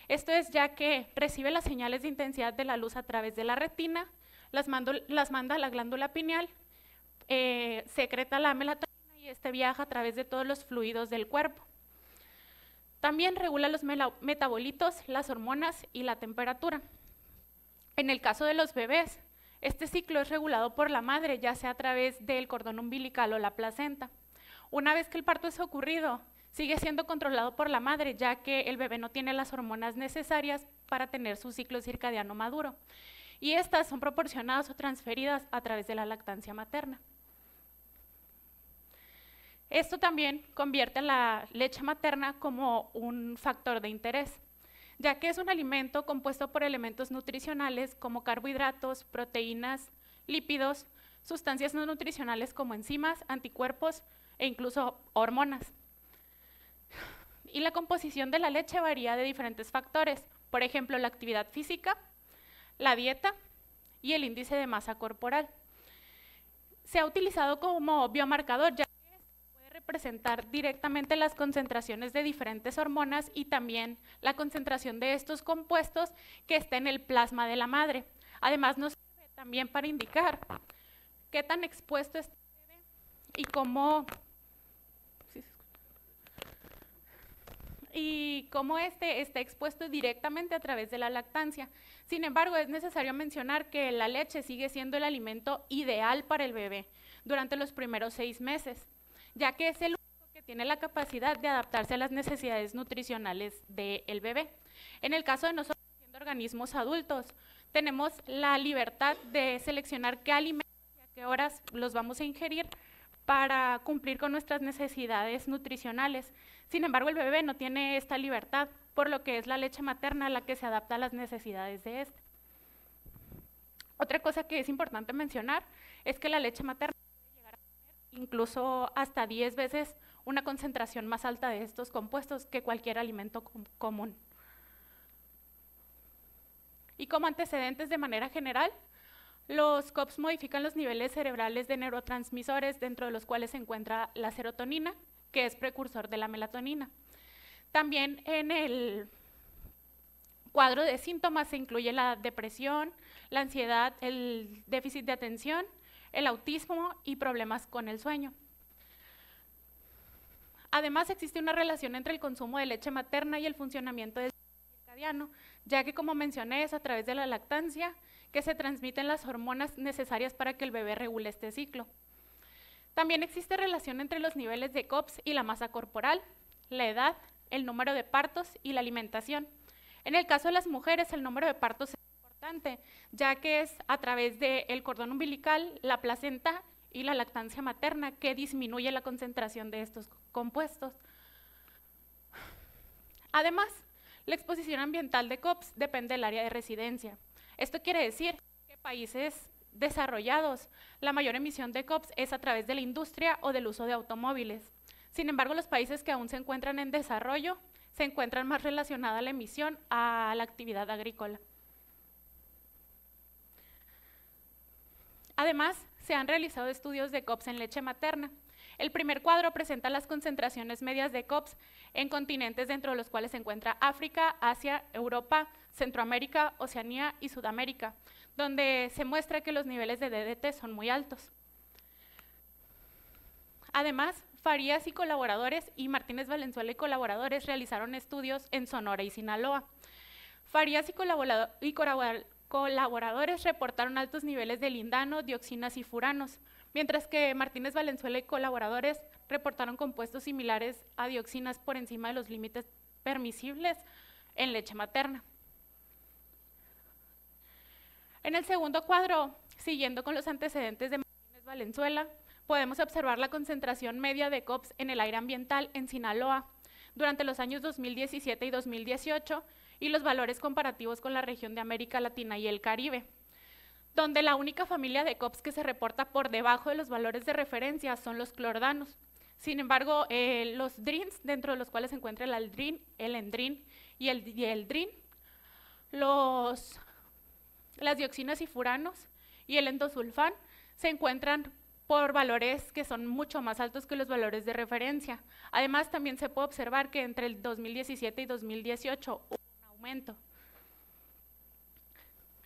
S4: Esto es ya que recibe las señales de intensidad de la luz a través de la retina, las manda a la glándula pineal, secreta la melatonina y este viaja a través de todos los fluidos del cuerpo. También regula los metabolitos, las hormonas y la temperatura. En el caso de los bebés, este ciclo es regulado por la madre, ya sea a través del cordón umbilical o la placenta. Una vez que el parto es ocurrido, sigue siendo controlado por la madre, ya que el bebé no tiene las hormonas necesarias para tener su ciclo circadiano maduro. Y estas son proporcionadas o transferidas a través de la lactancia materna. Esto también convierte a la leche materna como un factor de interés, ya que es un alimento compuesto por elementos nutricionales como carbohidratos, proteínas, lípidos, sustancias no nutricionales como enzimas, anticuerpos e incluso hormonas. Y la composición de la leche varía de diferentes factores, por ejemplo, la actividad física, la dieta y el índice de masa corporal. Se ha utilizado como biomarcador, ya que puede representar directamente las concentraciones de diferentes hormonas y también la concentración de estos compuestos que está en el plasma de la madre. Además, nos sirve también para indicar qué tan expuesto está el bebé y cómo este está expuesto directamente a través de la lactancia. Sin embargo, es necesario mencionar que la leche sigue siendo el alimento ideal para el bebé durante los primeros 6 meses, ya que es el único que tiene la capacidad de adaptarse a las necesidades nutricionales del bebé. En el caso de nosotros, siendo organismos adultos, tenemos la libertad de seleccionar qué alimentos y a qué horas los vamos a ingerir para cumplir con nuestras necesidades nutricionales. Sin embargo, el bebé no tiene esta libertad, por lo que es la leche materna la que se adapta a las necesidades de este. Otra cosa que es importante mencionar es que la leche materna puede llegar a tener incluso hasta 10 veces una concentración más alta de estos compuestos que cualquier alimento común. Y como antecedentes de manera general, los COPS modifican los niveles cerebrales de neurotransmisores, dentro de los cuales se encuentra la serotonina, que es precursor de la melatonina. También en el cuadro de síntomas se incluye la depresión, la ansiedad, el déficit de atención, el autismo y problemas con el sueño. Además, existe una relación entre el consumo de leche materna y el funcionamiento del ciclo circadiano, ya que, como mencioné, es a través de la lactancia que se transmiten las hormonas necesarias para que el bebé regule este ciclo. También existe relación entre los niveles de COPS y la masa corporal, la edad, el número de partos y la alimentación. En el caso de las mujeres, el número de partos es importante, ya que es a través del cordón umbilical, la placenta y la lactancia materna que disminuye la concentración de estos compuestos. Además, la exposición ambiental de COPS depende del área de residencia. Esto quiere decir que países desarrollados, la mayor emisión de COPS es a través de la industria o del uso de automóviles. Sin embargo, los países que aún se encuentran en desarrollo se encuentran más relacionados a la emisión a la actividad agrícola. Además, se han realizado estudios de COPS en leche materna. El primer cuadro presenta las concentraciones medias de COPS en continentes dentro de los cuales se encuentra África, Asia, Europa, Centroamérica, Oceanía y Sudamérica, donde se muestra que los niveles de DDT son muy altos. Además, Farías y colaboradores y Martínez Valenzuela y colaboradores realizaron estudios en Sonora y Sinaloa. Farías y colaboradores reportaron altos niveles de lindano, dioxinas y furanos, mientras que Martínez Valenzuela y colaboradores reportaron compuestos similares a dioxinas por encima de los límites permisibles en leche materna. En el segundo cuadro, siguiendo con los antecedentes de Martínez Valenzuela, podemos observar la concentración media de COPS en el aire ambiental en Sinaloa durante los años 2017 y 2018 y los valores comparativos con la región de América Latina y el Caribe, donde la única familia de COPS que se reporta por debajo de los valores de referencia son los clordanos. Sin embargo, los DRINs, dentro de los cuales se encuentra el aldrin, el endrin y el dieldrin, las dioxinas y furanos y el endosulfán se encuentran por valores que son mucho más altos que los valores de referencia. Además, también se puede observar que entre el 2017 y 2018 hubo un aumento.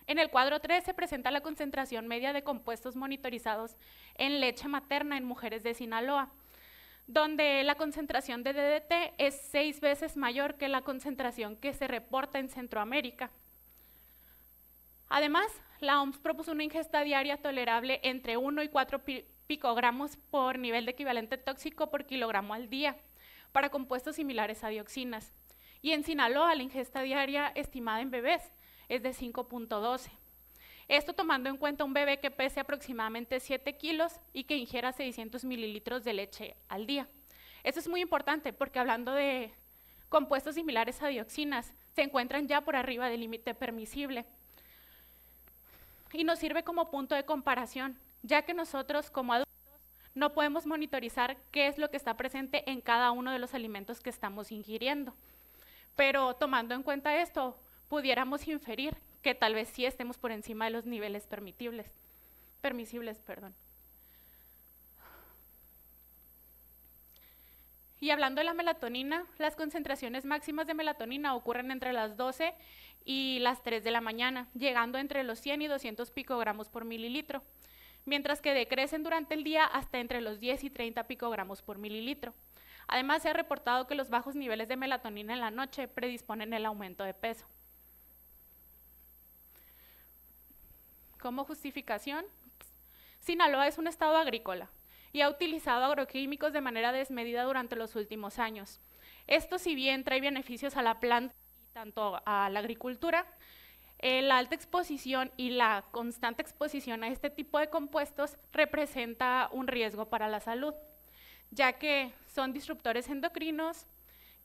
S4: En el cuadro 3 se presenta la concentración media de compuestos monitorizados en leche materna en mujeres de Sinaloa, donde la concentración de DDT es 6 veces mayor que la concentración que se reporta en Centroamérica. Además, la OMS propuso una ingesta diaria tolerable entre 1 y 4 picogramos por nivel de equivalente tóxico por kilogramo al día, para compuestos similares a dioxinas. Y en Sinaloa, la ingesta diaria estimada en bebés es de 5.12. Esto tomando en cuenta un bebé que pese aproximadamente 7 kilos y que ingiera 600 mililitros de leche al día. Eso es muy importante porque hablando de compuestos similares a dioxinas, se encuentran ya por arriba del límite permisible. Y nos sirve como punto de comparación, ya que nosotros como adultos no podemos monitorizar qué es lo que está presente en cada uno de los alimentos que estamos ingiriendo. Pero tomando en cuenta esto, pudiéramos inferir que tal vez sí estemos por encima de los niveles permisibles. Y hablando de la melatonina, las concentraciones máximas de melatonina ocurren entre las 12 y las 3 de la mañana, llegando entre los 100 y 200 picogramos por mililitro, mientras que decrecen durante el día hasta entre los 10 y 30 picogramos por mililitro. Además, se ha reportado que los bajos niveles de melatonina en la noche predisponen el aumento de peso. Como justificación, Sinaloa es un estado agrícola y ha utilizado agroquímicos de manera desmedida durante los últimos años. Esto, si bien trae beneficios a la planta y tanto a la agricultura, la alta exposición y la constante exposición a este tipo de compuestos representa un riesgo para la salud, ya que son disruptores endocrinos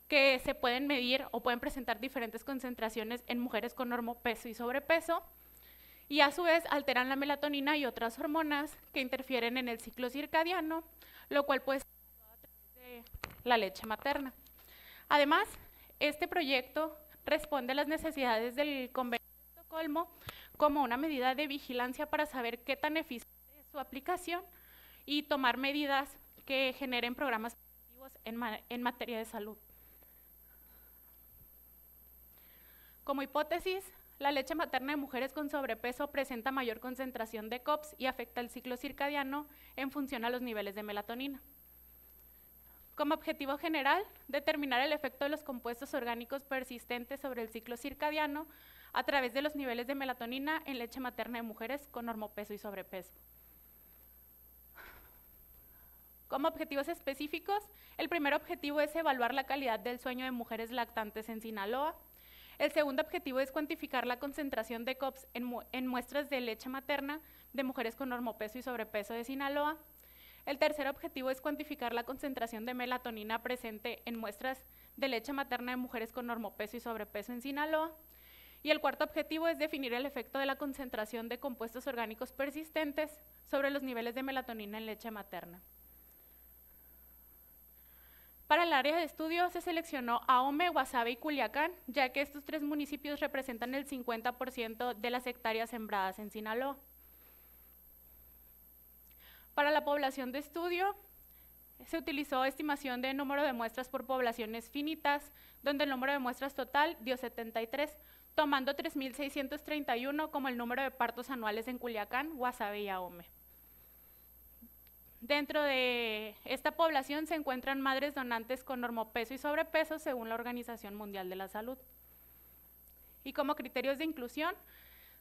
S4: que se pueden medir o pueden presentar diferentes concentraciones en mujeres con normopeso y sobrepeso, y a su vez alteran la melatonina y otras hormonas que interfieren en el ciclo circadiano, lo cual puede ser a través de la leche materna. Además, este proyecto responde a las necesidades del Convenio de Estocolmo como una medida de vigilancia para saber qué tan eficiente es su aplicación y tomar medidas que generen programas preventivos en materia de salud. Como hipótesis, la leche materna de mujeres con sobrepeso presenta mayor concentración de COPS y afecta el ciclo circadiano en función a los niveles de melatonina. Como objetivo general, determinar el efecto de los compuestos orgánicos persistentes sobre el ciclo circadiano a través de los niveles de melatonina en leche materna de mujeres con normopeso y sobrepeso. Como objetivos específicos, el primer objetivo es evaluar la calidad del sueño de mujeres lactantes en Sinaloa. El segundo objetivo es cuantificar la concentración de COPS en muestras de leche materna de mujeres con normopeso y sobrepeso de Sinaloa. El tercer objetivo es cuantificar la concentración de melatonina presente en muestras de leche materna de mujeres con normopeso y sobrepeso en Sinaloa. Y el cuarto objetivo es definir el efecto de la concentración de compuestos orgánicos persistentes sobre los niveles de melatonina en leche materna. Para el área de estudio se seleccionó Ahome, Guasave y Culiacán, ya que estos 3 municipios representan el 50% de las hectáreas sembradas en Sinaloa. Para la población de estudio, se utilizó estimación de número de muestras por poblaciones finitas, donde el número de muestras total dio 73, tomando 3.631 como el número de partos anuales en Culiacán, Guasave y Ahome. Dentro de esta población se encuentran madres donantes con normopeso y sobrepeso según la Organización Mundial de la Salud. Y como criterios de inclusión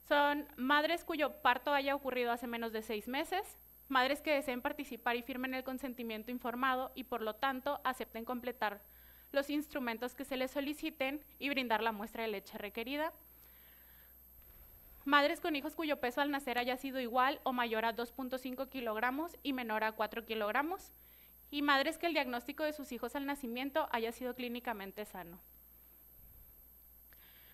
S4: son madres cuyo parto haya ocurrido hace menos de 6 meses, madres que deseen participar y firmen el consentimiento informado y por lo tanto acepten completar los instrumentos que se les soliciten y brindar la muestra de leche requerida. Madres con hijos cuyo peso al nacer haya sido igual o mayor a 2.5 kilogramos y menor a 4 kilogramos. Y madres que el diagnóstico de sus hijos al nacimiento haya sido clínicamente sano.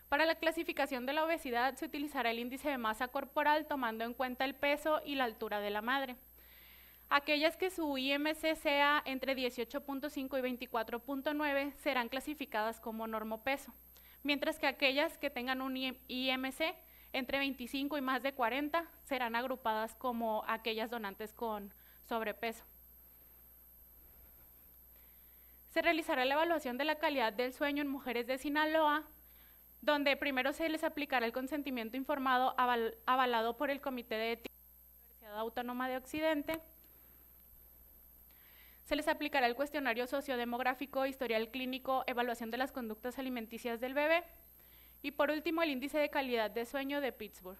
S4: Para la clasificación de la obesidad se utilizará el índice de masa corporal tomando en cuenta el peso y la altura de la madre. Aquellas que su IMC sea entre 18.5 y 24.9 serán clasificadas como normopeso, mientras que aquellas que tengan un IMC entre 25 y más de 40 serán agrupadas como aquellas donantes con sobrepeso. Se realizará la evaluación de la calidad del sueño en mujeres de Sinaloa, donde primero se les aplicará el consentimiento informado avalado por el Comité de Ética de la Universidad Autónoma de Occidente. Se les aplicará el cuestionario sociodemográfico, historial clínico, evaluación de las conductas alimenticias del bebé y por último el índice de calidad de sueño de Pittsburgh.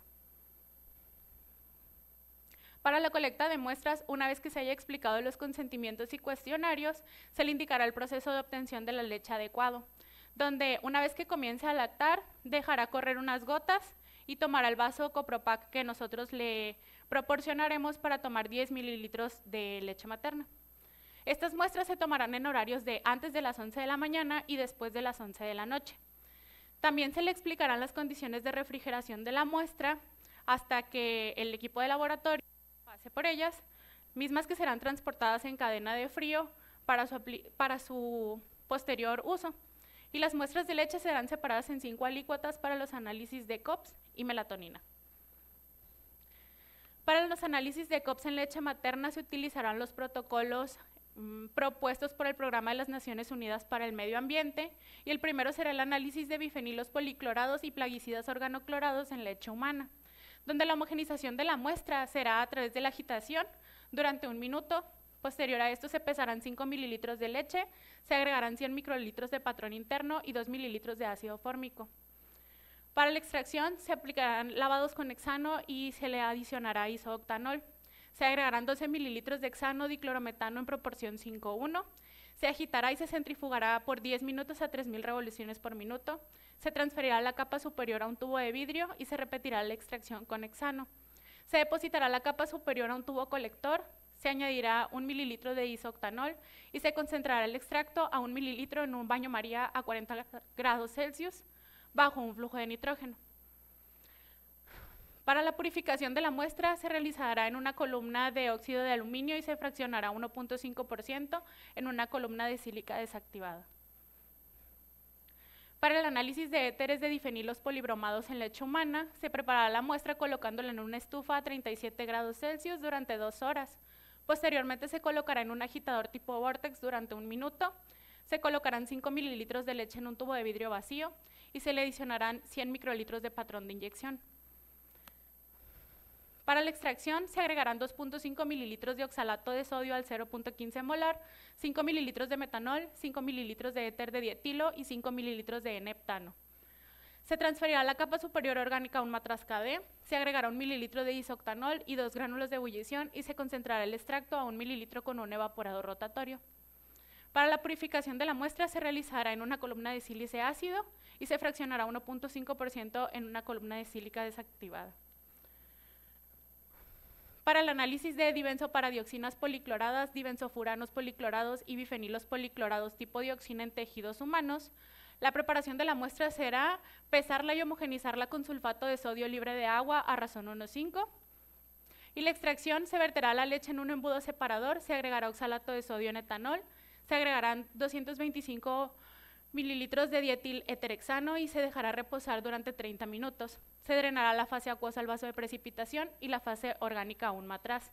S4: Para la colecta de muestras, una vez que se haya explicado los consentimientos y cuestionarios, se le indicará el proceso de obtención de la leche adecuado, donde una vez que comience a lactar, dejará correr unas gotas y tomará el vaso Copropac que nosotros le proporcionaremos para tomar 10 mililitros de leche materna. Estas muestras se tomarán en horarios de antes de las 11 de la mañana y después de las 11 de la noche. También se le explicarán las condiciones de refrigeración de la muestra hasta que el equipo de laboratorio pase por ellas, mismas que serán transportadas en cadena de frío para su posterior uso. Y las muestras de leche serán separadas en 5 alícuotas para los análisis de COPS y melatonina. Para los análisis de COPS en leche materna se utilizarán los protocolos propuestos por el Programa de las Naciones Unidas para el Medio Ambiente, y el primero será el análisis de bifenilos policlorados y plaguicidas organoclorados en leche humana, donde la homogenización de la muestra será a través de la agitación durante 1 minuto. Posterior a esto se pesarán 5 mililitros de leche, se agregarán 100 microlitros de patrón interno y 2 mililitros de ácido fórmico. Para la extracción se aplicarán lavados con hexano y se le adicionará isooctanol. Se agregarán 12 mililitros de hexano diclorometano en proporción 5:1. Se agitará y se centrifugará por 10 minutos a 3000 revoluciones por minuto. Se transferirá a la capa superior a un tubo de vidrio y se repetirá la extracción con hexano. Se depositará la capa superior a un tubo colector. Se añadirá 1 mililitro de isooctanol y se concentrará el extracto a 1 mililitro en un baño María a 40 grados Celsius bajo un flujo de nitrógeno. Para la purificación de la muestra se realizará en una columna de óxido de aluminio y se fraccionará 1.5% en una columna de sílica desactivada. Para el análisis de éteres de difenilos polibromados en leche humana, se preparará la muestra colocándola en una estufa a 37 grados Celsius durante 2 horas. Posteriormente se colocará en un agitador tipo Vortex durante 1 minuto. Se colocarán 5 mililitros de leche en un tubo de vidrio vacío y se le adicionarán 100 microlitros de patrón de inyección. Para la extracción se agregarán 2.5 mililitros de oxalato de sodio al 0.15 molar, 5 mililitros de metanol, 5 mililitros de éter de dietilo y 5 mililitros de N-heptano. Se transferirá a la capa superior orgánica un matraz KD, se agregará 1 mililitro de isooctanol y 2 gránulos de ebullición y se concentrará el extracto a 1 mililitro con un evaporador rotatorio. Para la purificación de la muestra se realizará en una columna de sílice ácido y se fraccionará 1.5% en una columna de sílica desactivada. Para el análisis de dibenzoparadioxinas policloradas, dibenzofuranos policlorados y bifenilos policlorados tipo dioxina en tejidos humanos, la preparación de la muestra será pesarla y homogenizarla con sulfato de sodio libre de agua a razón 1,5. Y la extracción se verterá la leche en un embudo separador, se agregará oxalato de sodio en etanol, se agregarán 225 mililitros de dietil eterhexano y se dejará reposar durante 30 minutos. Se drenará la fase acuosa al vaso de precipitación y la fase orgánica a un matraz.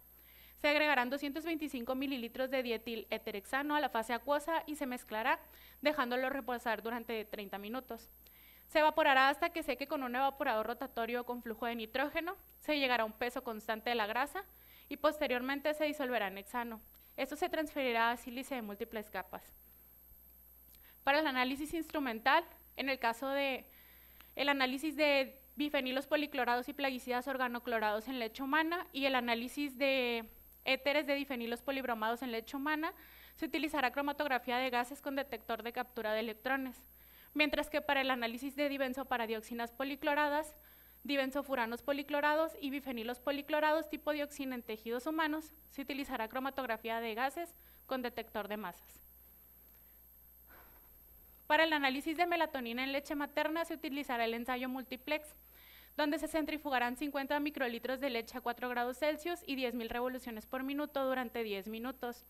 S4: Se agregarán 225 mililitros de dietil eterhexano a la fase acuosa y se mezclará, dejándolo reposar durante 30 minutos. Se evaporará hasta que seque con un evaporador rotatorio con flujo de nitrógeno, se llegará a un peso constante de la grasa y posteriormente se disolverá en hexano. Esto se transferirá a sílice de múltiples capas. Para el análisis instrumental, en el caso de el análisis de bifenilos policlorados y plaguicidas organoclorados en leche humana y el análisis de éteres de difenilos polibromados en leche humana, se utilizará cromatografía de gases con detector de captura de electrones, mientras que para el análisis de dibenzoparadioxinas policloradas, dibenzofuranos policlorados y bifenilos policlorados tipo dioxina en tejidos humanos, se utilizará cromatografía de gases con detector de masas. Para el análisis de melatonina en leche materna se utilizará el ensayo multiplex, donde se centrifugarán 50 microlitros de leche a 4 grados Celsius y 10.000 revoluciones por minuto durante 10 minutos.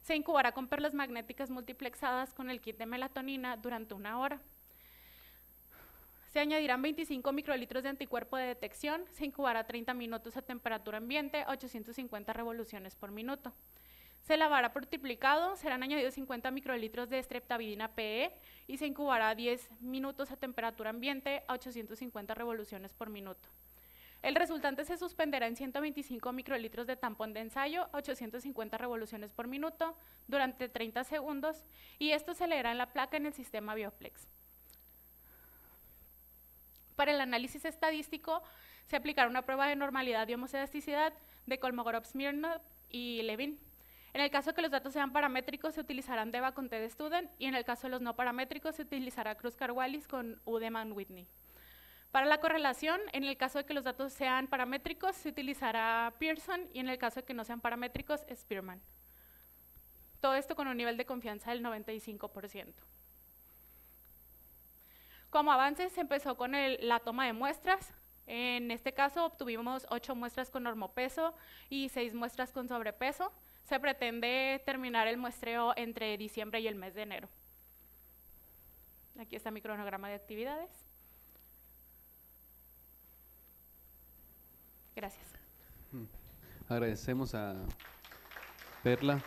S4: Se incubará con perlas magnéticas multiplexadas con el kit de melatonina durante 1 hora. Se añadirán 25 microlitros de anticuerpo de detección, se incubará 30 minutos a temperatura ambiente, 850 revoluciones por minuto. Se lavará por triplicado, serán añadidos 50 microlitros de streptavidina PE y se incubará 10 minutos a temperatura ambiente, a 850 revoluciones por minuto. El resultante se suspenderá en 125 microlitros de tampón de ensayo, a 850 revoluciones por minuto, durante 30 segundos, y esto se leerá en la placa en el sistema Bioplex. Para el análisis estadístico, se aplicará una prueba de normalidad y homoelasticidad de Kolmogorov-Smirnov y Levin. En el caso de que los datos sean paramétricos, se utilizarán DEVA con T de Student, y en el caso de los no paramétricos, se utilizará Kruskal-Wallis con Udeman-Whitney. Para la correlación, en el caso de que los datos sean paramétricos, se utilizará Pearson, y en el caso de que no sean paramétricos, Spearman. Todo esto con un nivel de confianza del 95%. Como avance, se empezó con la toma de muestras. En este caso, obtuvimos 8 muestras con normopeso y 6 muestras con sobrepeso. Se pretende terminar el muestreo entre diciembre y el mes de enero. Aquí está mi cronograma de actividades. Gracias.
S5: Agradecemos a Perla